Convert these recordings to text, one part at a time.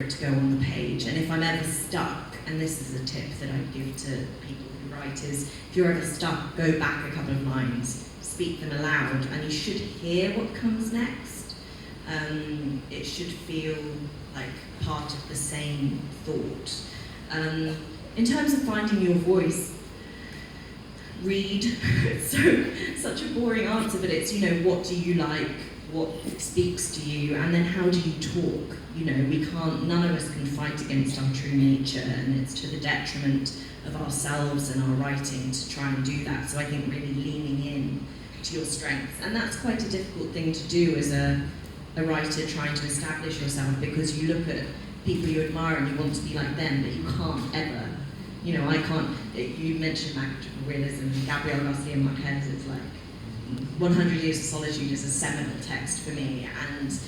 it to go on the page. And if I'm ever stuck, and this is a tip that I'd give to people who write, is if you're ever stuck, go back a couple of lines, speak them aloud, and you should hear what comes next. It should feel like part of the same thought. In terms of finding your voice, read. Such a boring answer, but it's, what do you like, what speaks to you, and then how do you talk? None of us can fight against our true nature, and it's to the detriment of ourselves and our writing to try and do that. So I think really leaning in to your strengths, and that's quite a difficult thing to do as a writer trying to establish yourself, because you look at people you admire and you want to be like them, but you can't ever. I can't. You mentioned magical realism and Gabriel Garcia Marquez. It's like 100 Years of Solitude is a seminal text for me, and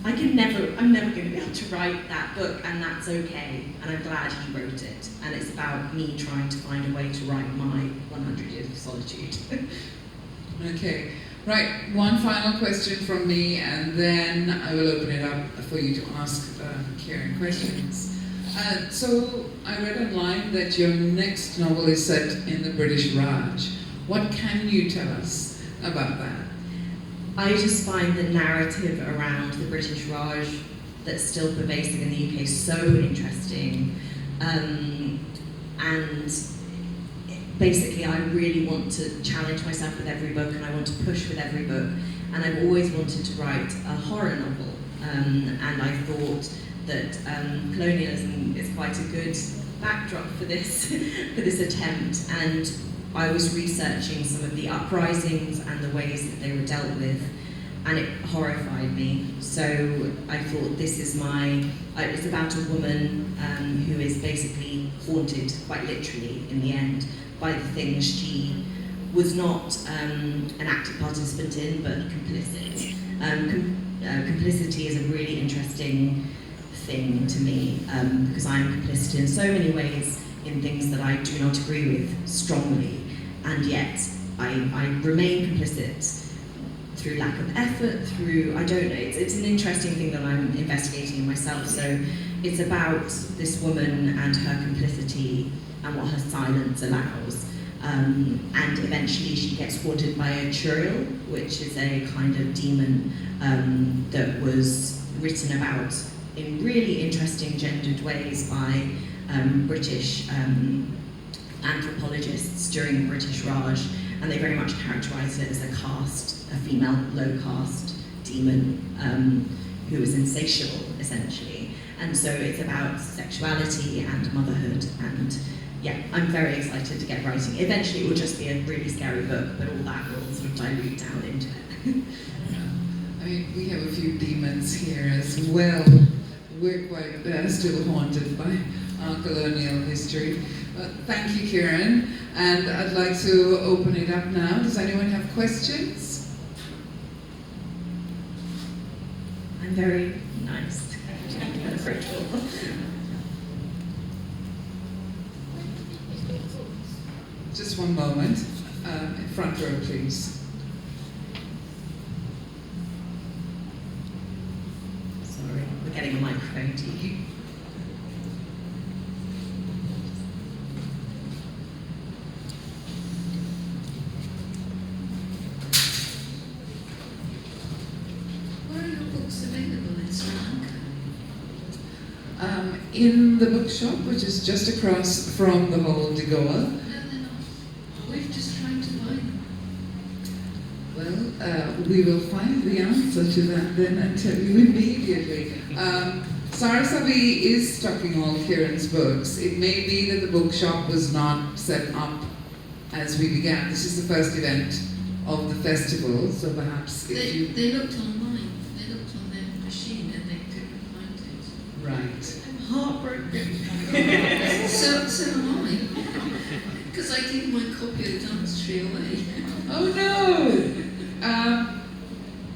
I'm never going to be able to write that book, and that's okay. And I'm glad he wrote it. And it's about me trying to find a way to write my 100 Years of Solitude. Okay. Right, one final question from me, and then I will open it up for you to ask Kiran questions. So I read online that your next novel is set in the British Raj. What can you tell us about that? I just find the narrative around the British Raj that's still pervasive in the UK so interesting. And basically I really want to challenge myself with every book, and I want to push with every book. And I've always wanted to write a horror novel. And I thought that colonialism is quite a good backdrop for this attempt. And I was researching some of the uprisings and the ways that they were dealt with, and it horrified me. So I thought, this is it's about a woman who is basically haunted, quite literally in the end, by the things she was not an active participant in, but complicit. Complicity is a really interesting thing to me, because I am complicit in so many ways in things that I do not agree with strongly, and yet I remain complicit through lack of effort, I don't know, it's an interesting thing that I'm investigating in myself. So it's about this woman and her complicity and what her silence allows. And eventually she gets haunted by a churil, which is a kind of demon that was written about in really interesting gendered ways by British anthropologists during the British Raj, and they very much characterised it as a female low caste demon who is insatiable, essentially. And so it's about sexuality and motherhood, and yeah, I'm very excited to get writing. Eventually it will just be a really scary book, but all that will sort of dilute down into it. I mean, we have a few demons here as well. We're quite still haunted by our colonial history. Thank you, Kiran. And I'd like to open it up now. Does anyone have questions? I'm very nice. I'm grateful. Just one moment. Front row, please. Sorry, we're getting a microphone to you. Where are your books available in Sri Lanka? In the bookshop, which is just across from the hall de Goa. No, they're not. We're just trying to find them. Well, we will find the answer to that then and tell you immediately. Sarasavi is stocking all Kiran's books. It may be that the bookshop was not set up as we began. This is the first event of the festival, so perhaps if you... They looked online. They looked on their machine and they couldn't find it. Right. I'm heartbroken. So am I. Because I gave my copy of Dance Tree away. Oh no!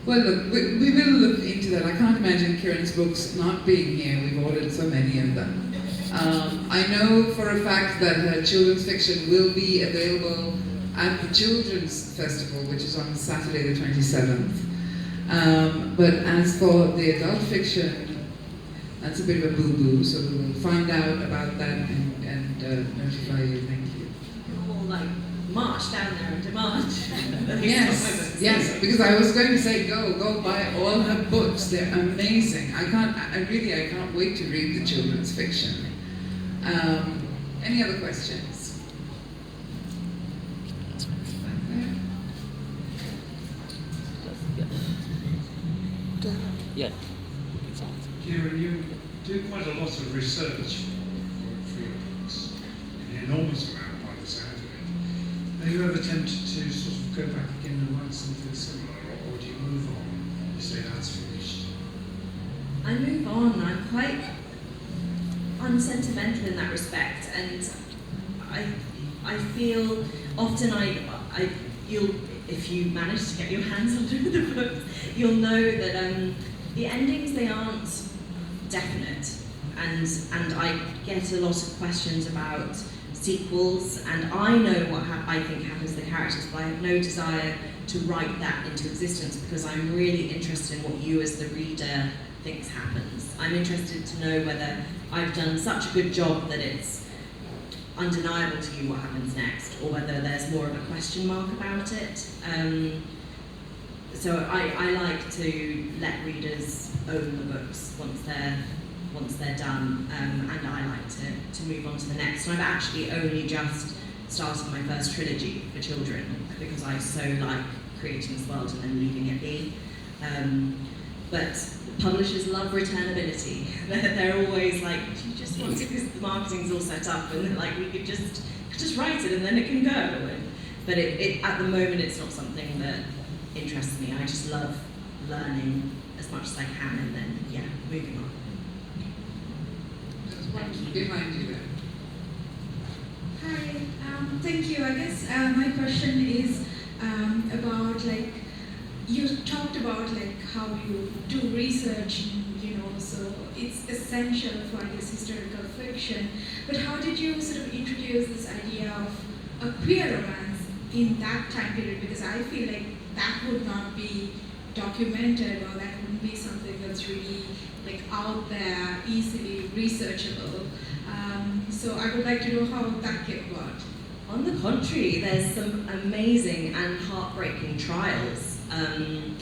Well, look, we will look into that. I can't imagine Kiran's books not being here. We've ordered so many of them. I know for a fact that her children's fiction will be available at the Children's Festival, which is on Saturday the 27th. But as for the adult fiction, That's a bit of a boo-boo, so we will find out about that and notify you. Thank you. Or like march down there and demand. Yes, because I was going to say go buy all her books. They're amazing. I can't wait to read the children's fiction. Any other questions? Yeah. Kiran, you do quite a lot of research for your books, an enormous amount by the sound of it. Are you ever tempted to sort of go back again and write something similar, or do you move on? You say that's finished. I move on. I'm quite unsentimental in that respect, and I feel often you'll, if you manage to get your hands onto the books, you'll know that the endings, they aren't definite, and I get a lot of questions about sequels, and I know what I think happens to the characters, but I have no desire to write that into existence because I'm really interested in what you as the reader thinks happens. I'm interested to know whether I've done such a good job that it's undeniable to you what happens next, or whether there's more of a question mark about it. So I like to let readers own the books once they're done, and I like to move on to the next. And I've actually only just started my first trilogy for children because I so like creating this world and then leaving it be. But publishers love returnability. They're always like, do you just want to, because the marketing's all set up, and they're like, we could just write it and then it can go. But it at the moment, it's not something that interests me. I just love learning as much as I can, and then moving on. There's one behind you there. Hi, thank you. I guess my question is about you talked about how you do research, so it's essential for this historical fiction. But how did you sort of introduce this idea of a queer romance in that time period? Because I feel like that would not be documented, or that wouldn't be something that's really out there, easily researchable. So I would like to know how that came about. On the contrary, there's some amazing and heartbreaking trials. In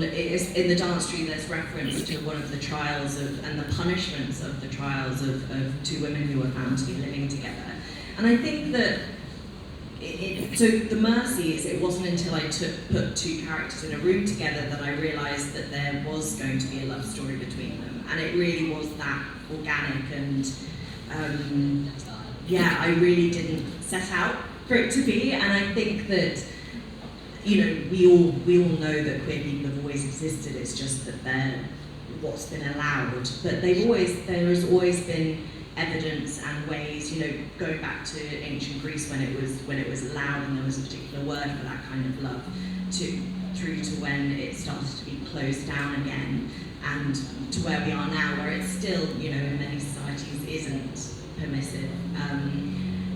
the dance tree, there's reference to one of the trials and the punishments of the trials of two women who were found to be living together. And I think that so the Mercies, it wasn't until I put two characters in a room together that I realised that there was going to be a love story between them, and it really was that organic, and I really didn't set out for it to be. And I think that we all know that queer people have always existed. It's just that they're what's been allowed, but there has always been evidence and ways, going back to ancient Greece when it was allowed and there was a particular word for that kind of love, through to when it started to be closed down again, and to where we are now, where it's still, in many societies isn't permissive,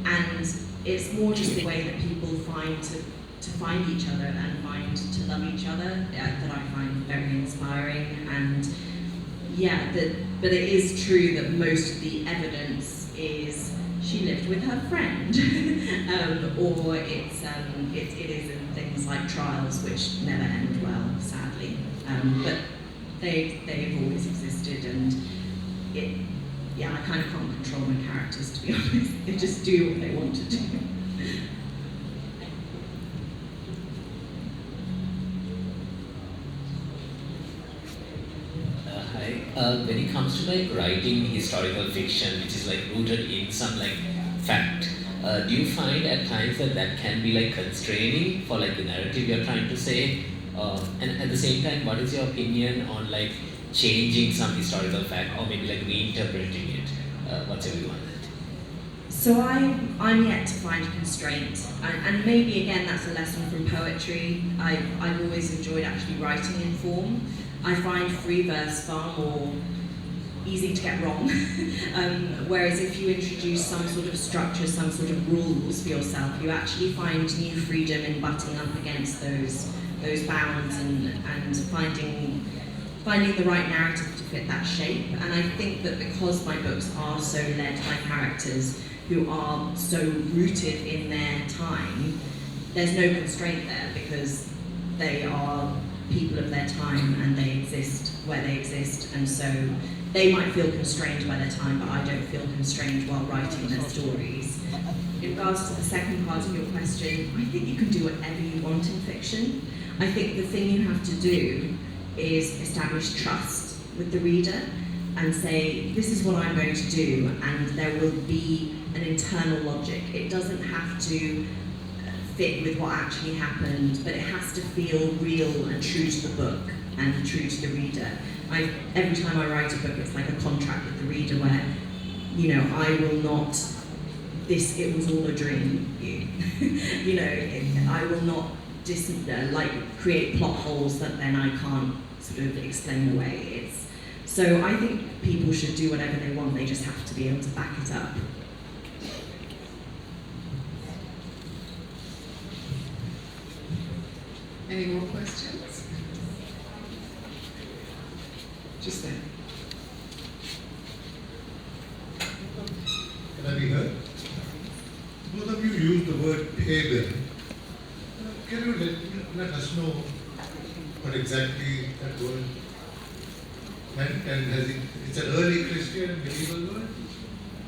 and it's more just the way that people find to find each other and find to love each other that I find very inspiring. And but it is true that most of the evidence is she lived with her friend, or it is in things like trials which never end well, sadly. But they've always existed, and I kind of can't control my characters, to be honest. They just do what they want to do. When it comes to writing historical fiction, which is rooted in some fact, do you find at times that can be constraining for the narrative you're trying to say? And at the same time, what is your opinion on changing some historical fact, or maybe reinterpreting it? What's your view on that? So I'm yet to find constraint, and maybe again that's a lesson from poetry. I've always enjoyed actually writing in form. I find free verse far more easy to get wrong, whereas if you introduce some sort of structure, some sort of rules for yourself, you actually find new freedom in butting up against those bounds and finding finding the right narrative to fit that shape. And I think that because my books are so led by characters who are so rooted in their time, there's no constraint there because they are people of their time and they exist where they exist, and so they might feel constrained by their time, but I don't feel constrained while writing their stories. In regards to the second part of your question, I think you can do whatever you want in fiction. I think the thing you have to do is establish trust with the reader and say, this is what I'm going to do, and there will be an internal logic. It doesn't have to fit with what actually happened, but it has to feel real and true to the book and true to the reader. Every time I write a book, it's like a contract with the reader where, you know, I will not, it was all a dream, you know, I will not create plot holes that then I can't sort of explain away. So I think people should do whatever they want, they just have to be able to back it up. Any more questions? Just there. Can I be heard? Both of you used the word pagan. Can you let us know what exactly that word meant, and it's an early Christian medieval word?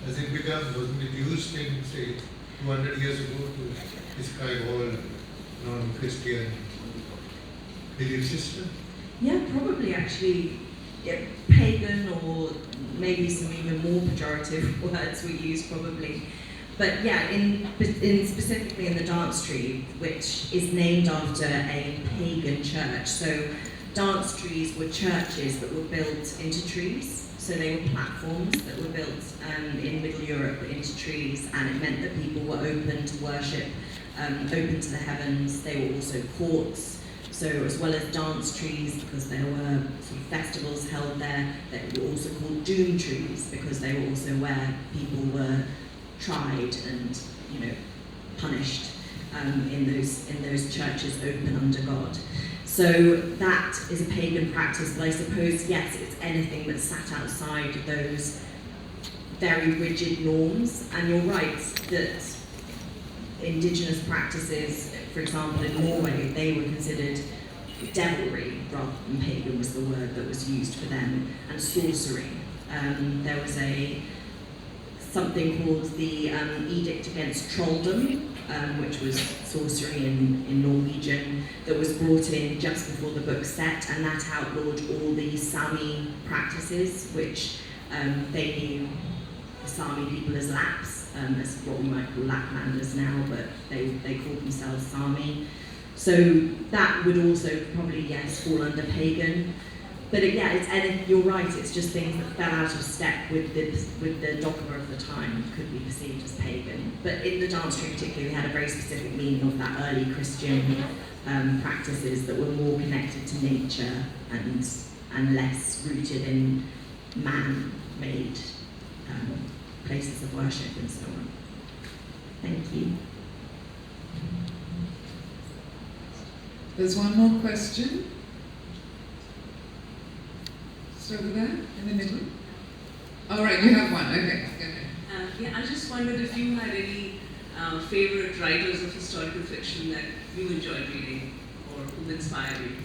Has it become, wasn't it used in, say, 200 years ago to describe all non-Christian belief system? Yeah, probably actually. Yeah, pagan, or maybe some even more pejorative words we use probably. But yeah, in specifically in the dance tree, which is named after a pagan church. So dance trees were churches that were built into trees. So they were platforms that were built in Middle Europe into trees, and it meant that people were open to worship, open to the heavens. They were also courts. So as well as dance trees, because there were sort of festivals held there, they were also called doom trees because they were also where people were tried and, you know, punished in those churches open under God. So that is a pagan practice, but I suppose, yes, it's anything that sat outside those very rigid norms. And you're right that indigenous practices, for example, in Norway, they were considered devilry rather than pagan was the word that was used for them, and sorcery. There was something called the Edict Against Trolldom, which was sorcery in Norwegian, that was brought in just before the book set, and that outlawed all the Sami practices, which they knew the Sami people as Laps, as what we might call Laplanders now, but they called themselves Sami. So that would also probably, yes, fall under pagan. But you're right, it's just things that fell out of step with the dogma of the time could be perceived as pagan. But in the dance tree particularly, we had a very specific meaning of that early Christian practices that were more connected to nature and less rooted in man-made places of worship and so on. Thank you. There's one more question. Just over there, in the middle. All right, you have one. Okay, go ahead. I just wondered if you had any favorite writers of historical fiction that you enjoyed reading or who inspired you.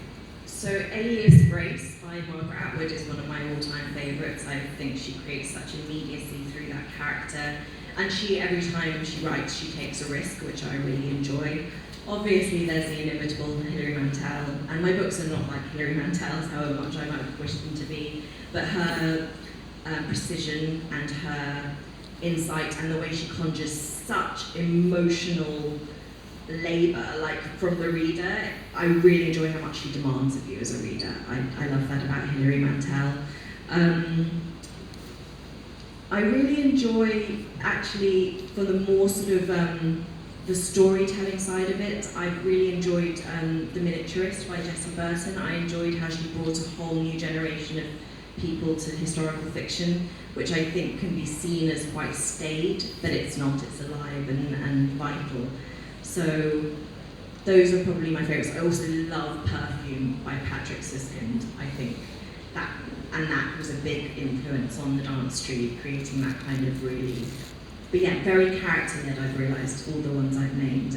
So Alias Grace by Margaret Atwood is one of my all-time favourites. I think she creates such immediacy through that character. And every time she writes, she takes a risk, which I really enjoy. Obviously, there's the inimitable Hilary Mantel, and my books are not like Hilary Mantel's, however much I might wish them to be, but her precision and her insight and the way she conjures such emotional labour, like from the reader, I really enjoy how much she demands of you as a reader. I love that about Hilary Mantel. I really enjoy, actually, for the more sort of the storytelling side of it, I've really enjoyed The Miniaturist by Jessie Burton. I enjoyed how she brought a whole new generation of people to historical fiction, which I think can be seen as quite staid, but it's not, it's alive and vital. So those are probably my favourites. I also love Perfume by Patrick Suskind. I think and that was a big influence on the dance street, creating that kind of really, but yeah, very character-led. I've realised all the ones I've named,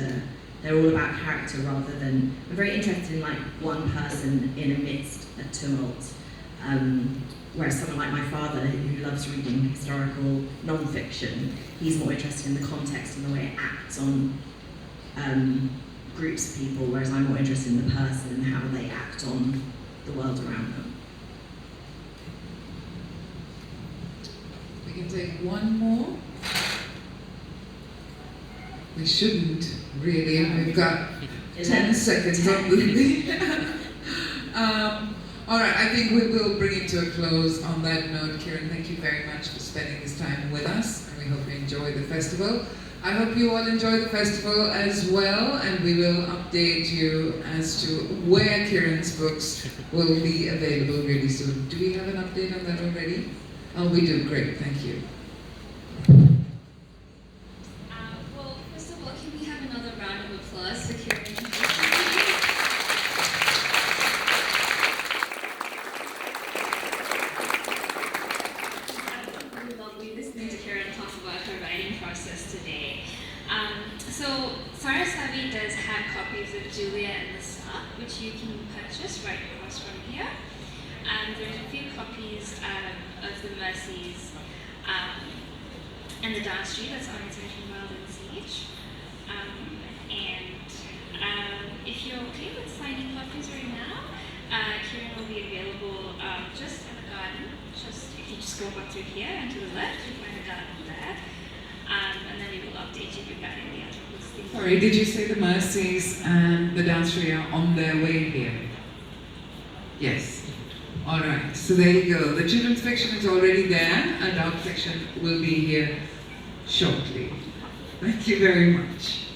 they're all about character rather than, I'm very interested in like one person in amidst a tumult, whereas someone like my father, who loves reading historical non-fiction, he's more interested in the context and the way it acts on groups of people, whereas I'm more interested in the person and how they act on the world around them. We can take one more. We shouldn't really, we've got 10 seconds on the all right, I think we will bring it to a close on that note. Kiran, thank you very much for spending this time with us, and we hope you enjoy the festival. I hope you all enjoy the festival as well, and we will update you as to where Kiran's books will be available really soon. Do we have an update on that already? Oh, we do. Great, thank you. Well, first of all, can we have another round of applause for Kiran? Process today. So Sarasavi does have copies of Julia and the Star, which you can purchase right across from here. There's a few copies of the Mercies and the Dance Street that's on its own Wild and Siege. If you're okay with signing copies right now, Kiran will be available just in the garden. Just if you just go up through here and to the left, you'll find the garden there. And then we will update you regarding the other listings. Sorry, did you say the Mercies and the Dance Street are on their way here? Yes. All right, so there you go. The children's fiction is already there, and adult fiction will be here shortly. Thank you very much.